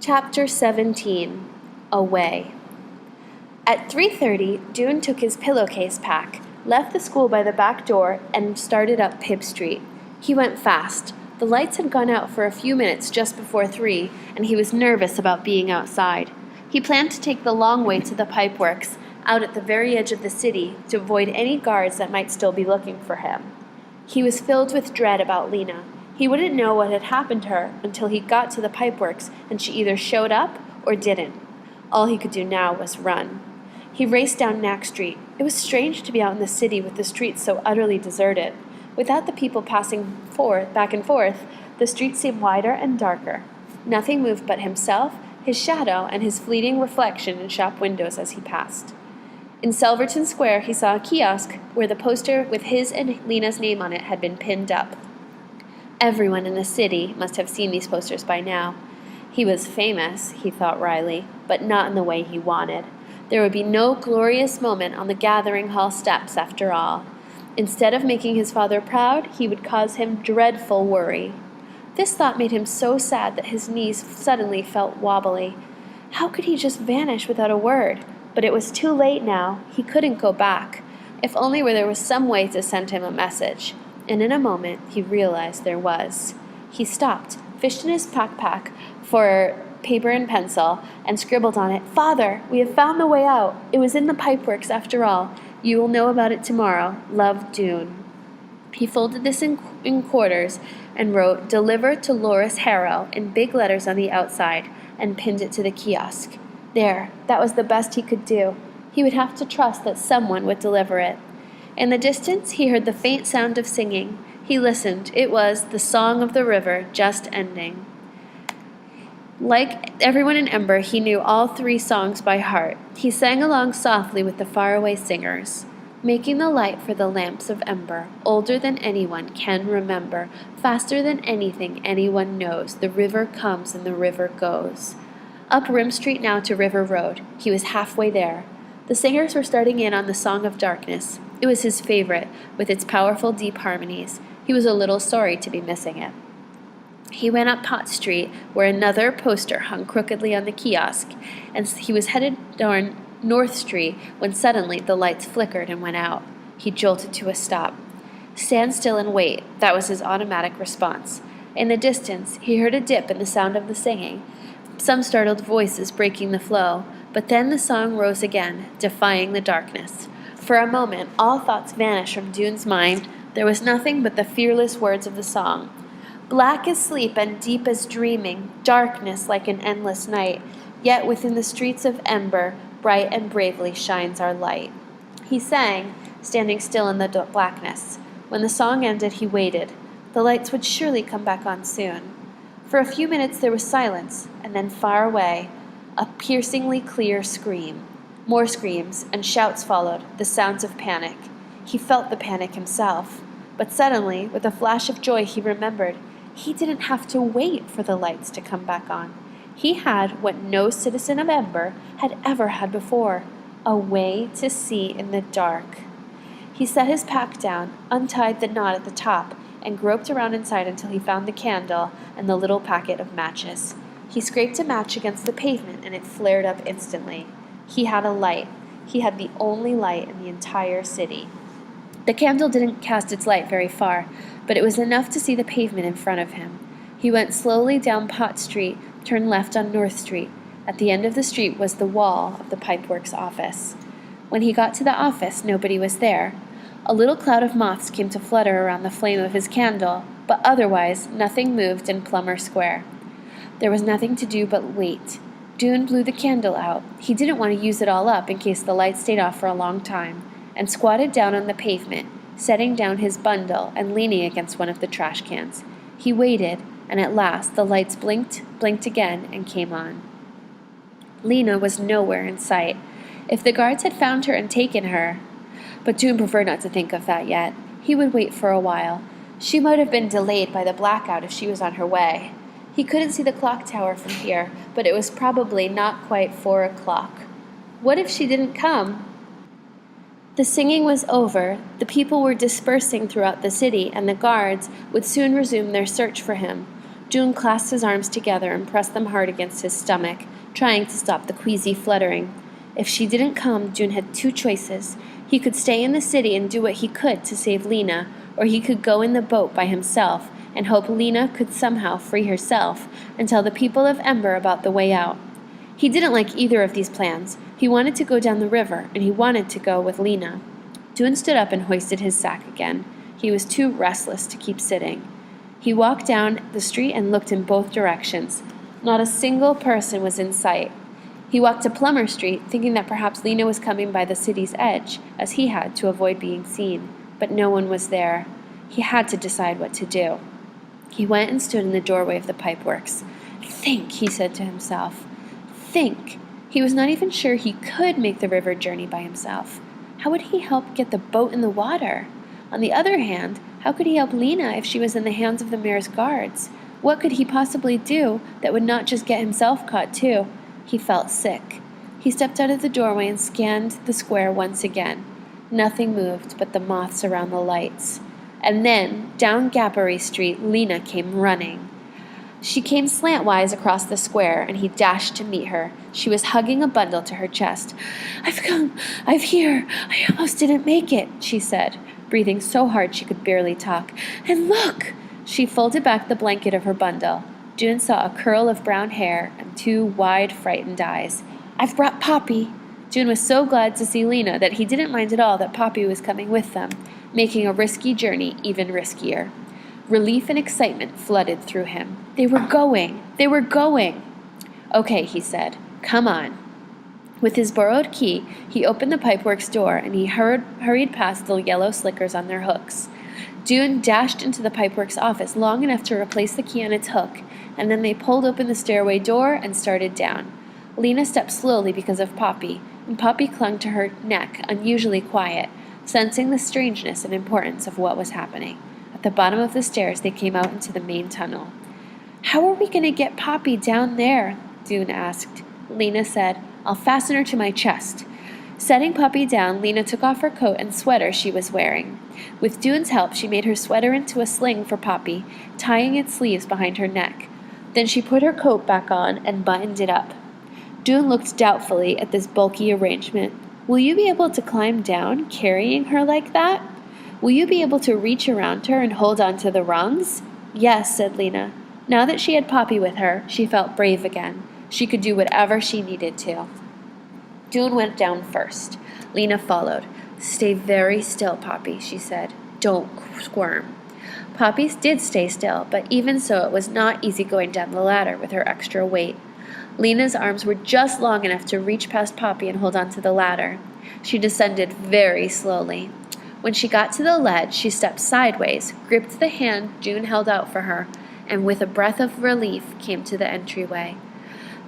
Chapter 17. Away. At 3:30, Dune took his pillowcase pack, left the school by the back door, and started up Pibb Street. He went fast. The lights had gone out for a few minutes just before 3, and he was nervous about being outside. He planned to take the long way to the pipeworks, out at the very edge of the city, to avoid any guards that might still be looking for him. He was filled with dread about Lena. He wouldn't know what had happened to her until he got to the pipeworks and she either showed up or didn't. All he could do now was run. He raced down Knack Street. It was strange to be out in the city with the streets so utterly deserted. Without the people passing back and forth, the street seemed wider and darker. Nothing moved but himself, his shadow, and his fleeting reflection in shop windows as he passed. In Selverton Square, he saw a kiosk where the poster with his and Lena's name on it had been pinned up. Everyone in the city must have seen these posters by now. He was famous, he thought wryly, but not in the way he wanted. There would be no glorious moment on the gathering hall steps after all. Instead of making his father proud, he would cause him dreadful worry. This thought made him so sad that his knees suddenly felt wobbly. How could he just vanish without a word? But it was too late now. He couldn't go back. If only there was some way to send him a message. And in a moment, he realized there was. He stopped, fished in his backpack for paper and pencil, and scribbled on it, "Father, we have found the way out. It was in the pipeworks after all. You will know about it tomorrow. Love, Dune." He folded this in quarters and wrote, "Deliver to Loris Harrow," in big letters on the outside, and pinned it to the kiosk. There, that was the best he could do. He would have to trust that someone would deliver it. In the distance, he heard the faint sound of singing. He listened. It was "The Song of the River," just ending. Like everyone in Ember, he knew all 3 songs by heart. He sang along softly with the faraway singers. Making the light for the lamps of Ember, older than anyone can remember, faster than anything anyone knows, the river comes and the river goes. Up Rim Street now to River Road. He was halfway there. The singers were starting in on the Song of Darkness. It was his favorite, with its powerful deep harmonies. He was a little sorry to be missing it. He went up Pot Street, where another poster hung crookedly on the kiosk, and he was headed down North Street when suddenly the lights flickered and went out. He jolted to a stop. Stand still and wait. That was his automatic response. In the distance, he heard a dip in the sound of the singing, some startled voices breaking the flow, but then the song rose again, defying the darkness. For a moment, all thoughts vanished from Dune's mind. There was nothing but the fearless words of the song. Black as sleep and deep as dreaming, darkness like an endless night, yet within the streets of Ember, bright and bravely shines our light. He sang, standing still in the blackness. When the song ended, he waited. The lights would surely come back on soon. For a few minutes there was silence, and then far away, a piercingly clear scream. More screams, and shouts followed, the sounds of panic. He felt the panic himself. But suddenly, with a flash of joy, he remembered he didn't have to wait for the lights to come back on. He had what no citizen of Ember had ever had before, a way to see in the dark. He set his pack down, untied the knot at the top, and groped around inside until he found the candle and the little packet of matches. He scraped a match against the pavement, and it flared up instantly. He had a light. He had the only light in the entire city. The candle didn't cast its light very far, but it was enough to see the pavement in front of him. He went slowly down Pot Street, turned left on North Street. At the end of the street was the wall of the pipeworks office. When he got to the office, nobody was there. A little cloud of moths came to flutter around the flame of his candle, but otherwise nothing moved in Plummer Square. There was nothing to do but wait. Dune blew the candle out. He didn't want to use it all up in case the light stayed off for a long time, and squatted down on the pavement, setting down his bundle and leaning against one of the trash cans. He waited, and at last the lights blinked again, and came on. Lena was nowhere in sight. If the guards had found her and taken her... But Dune preferred not to think of that yet. He would wait for a while. She might have been delayed by the blackout if she was on her way. He couldn't see the clock tower from here, but it was probably not quite 4 o'clock. What if she didn't come? The singing was over, the people were dispersing throughout the city, and the guards would soon resume their search for him. June clasped his arms together and pressed them hard against his stomach, trying to stop the queasy fluttering. If she didn't come, June had two choices. He could stay in the city and do what he could to save Lena, or he could go in the boat by himself and hope Lena could somehow free herself and tell the people of Ember about the way out. He didn't like either of these plans. He wanted to go down the river, and he wanted to go with Lena. June stood up and hoisted his sack again. He was too restless to keep sitting. He walked down the street and looked in both directions. Not a single person was in sight. He walked to Plummer Street, thinking that perhaps Lena was coming by the city's edge, as he had, to avoid being seen. But no one was there. He had to decide what to do. He went and stood in the doorway of the pipeworks. Think, he said to himself. Think. He was not even sure he could make the river journey by himself. How would he help get the boat in the water? On the other hand, how could he help Lena if she was in the hands of the mayor's guards? What could he possibly do that would not just get himself caught too? He felt sick. He stepped out of the doorway and scanned the square once again. Nothing moved but the moths around the lights. And then, down Gappery Street, Lena came running. She came slantwise across the square, and he dashed to meet her. She was hugging a bundle to her chest. "I've come. I'm here. I almost didn't make it," she said, breathing so hard she could barely talk. "And look!" She folded back the blanket of her bundle. June saw a curl of brown hair and two wide, frightened eyes. "I've brought Poppy." June was so glad to see Lena that he didn't mind at all that Poppy was coming with them, making a risky journey even riskier. Relief and excitement flooded through him. They were going! They were going! "Okay," he said. "Come on." With his borrowed key, he opened the pipeworks door, and he hurried past the yellow slickers on their hooks. June dashed into the pipeworks office long enough to replace the key on its hook, and then they pulled open the stairway door and started down. Lena stepped slowly because of Poppy, and Poppy clung to her neck, unusually quiet, sensing the strangeness and importance of what was happening. At the bottom of the stairs, they came out into the main tunnel. "How are we going to get Poppy down there?" June asked. Lena said, "I'll fasten her to my chest." Setting Poppy down, Lena took off her coat and sweater she was wearing. With June's help, she made her sweater into a sling for Poppy, tying its sleeves behind her neck. Then she put her coat back on and buttoned it up. June looked doubtfully at this bulky arrangement. "Will you be able to climb down, carrying her like that? Will you be able to reach around her and hold on to the rungs?" "Yes," said Lena. Now that she had Poppy with her, she felt brave again. She could do whatever she needed to. June went down first. Lena followed. "Stay very still, Poppy," she said. "Don't squirm." Poppy did stay still, but even so it was not easy going down the ladder with her extra weight. Lena's arms were just long enough to reach past Poppy and hold onto the ladder. She descended very slowly. When she got to the ledge, she stepped sideways, gripped the hand June held out for her, and with a breath of relief came to the entryway.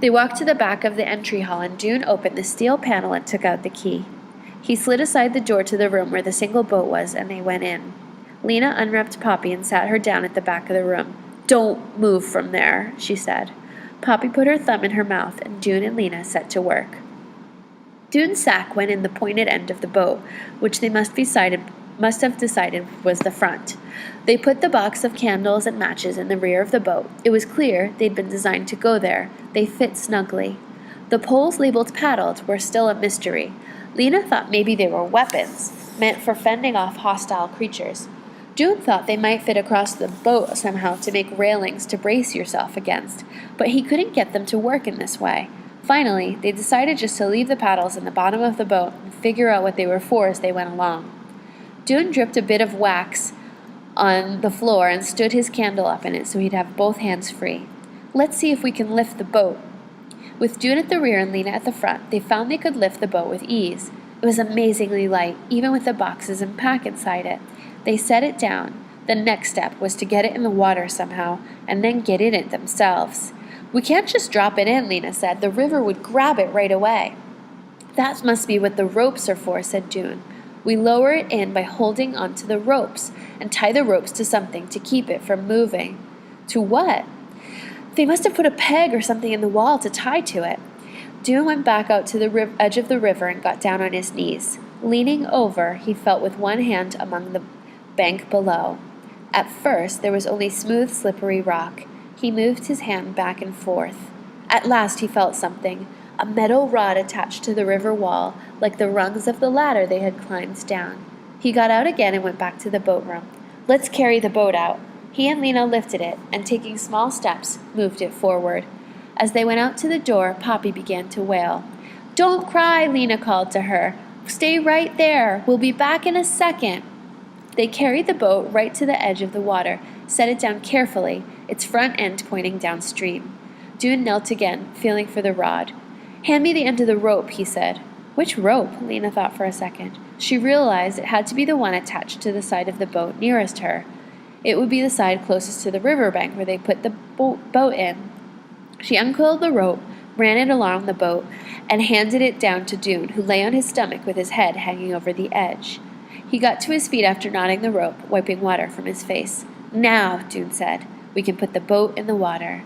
They walked to the back of the entry hall, and June opened the steel panel and took out the key. He slid aside the door to the room where the single boat was, and they went in. Lena unwrapped Poppy and sat her down at the back of the room. "Don't move from there," she said. Poppy put her thumb in her mouth, and June and Lena set to work. June's sack went in the pointed end of the boat, which they must have decided was the front. They put the box of candles and matches in the rear of the boat. It was clear they'd been designed to go there. They fit snugly. The poles labeled paddled were still a mystery. Lena thought maybe they were weapons, meant for fending off hostile creatures. June thought they might fit across the boat somehow to make railings to brace yourself against, but he couldn't get them to work in this way. Finally, they decided just to leave the paddles in the bottom of the boat and figure out what they were for as they went along. June dripped a bit of wax on the floor and stood his candle up in it so he'd have both hands free. "Let's see if we can lift the boat." With June at the rear and Lena at the front, they found they could lift the boat with ease. It was amazingly light, even with the boxes and pack inside it. They set it down. The next step was to get it in the water somehow, and then get in it themselves. "We can't just drop it in," Lena said. "The river would grab it right away." "That must be what the ropes are for," said June. "We lower it in by holding onto the ropes, and tie the ropes to something to keep it from moving." "To what?" "They must have put a peg or something in the wall to tie to it." June went back out to the edge of the river and got down on his knees. Leaning over, he felt with one hand among the bank below. At first, there was only smooth, slippery rock. He moved his hand back and forth. At last he felt something, a metal rod attached to the river wall, like the rungs of the ladder they had climbed down. He got out again and went back to the boat room. "Let's carry the boat out." He and Lena lifted it, and taking small steps, moved it forward. As they went out to the door, Poppy began to wail. "Don't cry," Lena called to her. "Stay right there. We'll be back in a second." They carried the boat right to the edge of the water, set it down carefully, its front end pointing downstream. Dune knelt again, feeling for the rod. "Hand me the end of the rope," he said. Which rope? Lena thought for a second. She realized it had to be the one attached to the side of the boat nearest her. It would be the side closest to the riverbank where they put the boat in. She uncoiled the rope, ran it along the boat, and handed it down to Dune, who lay on his stomach with his head hanging over the edge. He got to his feet after knotting the rope, wiping water from his face. "Now," Dune said, "we can put the boat in the water."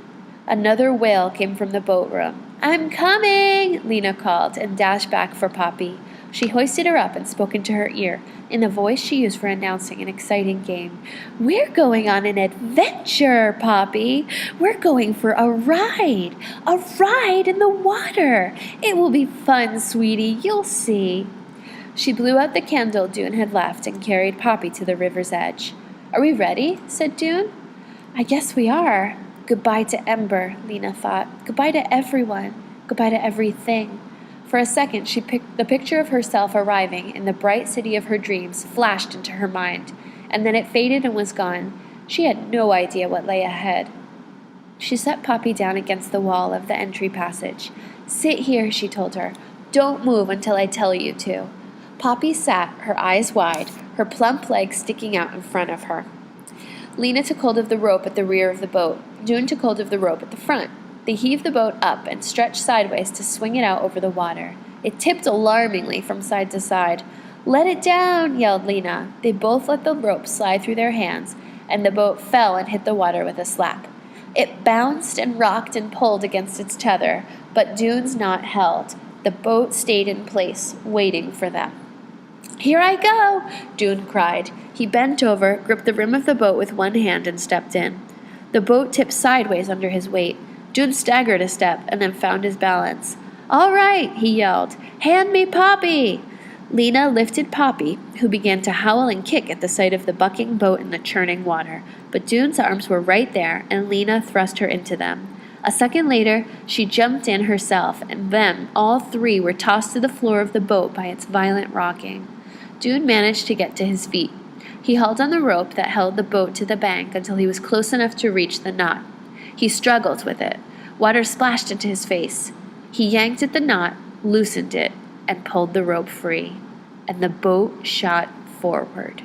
Another wail came from the boat room. "I'm coming!" Lena called, and dashed back for Poppy. She hoisted her up and spoke into her ear, in the voice she used for announcing an exciting game. "We're going on an adventure, Poppy! We're going for a ride in the water! It will be fun, sweetie, you'll see!" She blew out the candle Dune had left and carried Poppy to the river's edge. "Are we ready?" said Dune. "I guess we are." Goodbye to Ember, Lena thought. Goodbye to everyone. Goodbye to everything. For a second, the picture of herself arriving in the bright city of her dreams flashed into her mind, and then it faded and was gone. She had no idea what lay ahead. She set Poppy down against the wall of the entry passage. "Sit here," she told her. "Don't move until I tell you to." Poppy sat, her eyes wide, her plump legs sticking out in front of her. Lena took hold of the rope at the rear of the boat. Dune took hold of the rope at the front. They heaved the boat up and stretched sideways to swing it out over the water. It tipped alarmingly from side to side. "Let it down!" yelled Lena. They both let the rope slide through their hands, and the boat fell and hit the water with a slap. It bounced and rocked and pulled against its tether, but Dune's knot held. The boat stayed in place, waiting for them. "Here I go!" Dune cried. He bent over, gripped the rim of the boat with one hand, and stepped in. The boat tipped sideways under his weight. Dune staggered a step and then found his balance. "All right," he yelled. "Hand me Poppy!" Lena lifted Poppy, who began to howl and kick at the sight of the bucking boat in the churning water. But Dune's arms were right there, and Lena thrust her into them. A second later, she jumped in herself, and then all three were tossed to the floor of the boat by its violent rocking. Dune managed to get to his feet. He held on the rope that held the boat to the bank until he was close enough to reach the knot. He struggled with it. Water splashed into his face. He yanked at the knot, loosened it, and pulled the rope free. And the boat shot forward.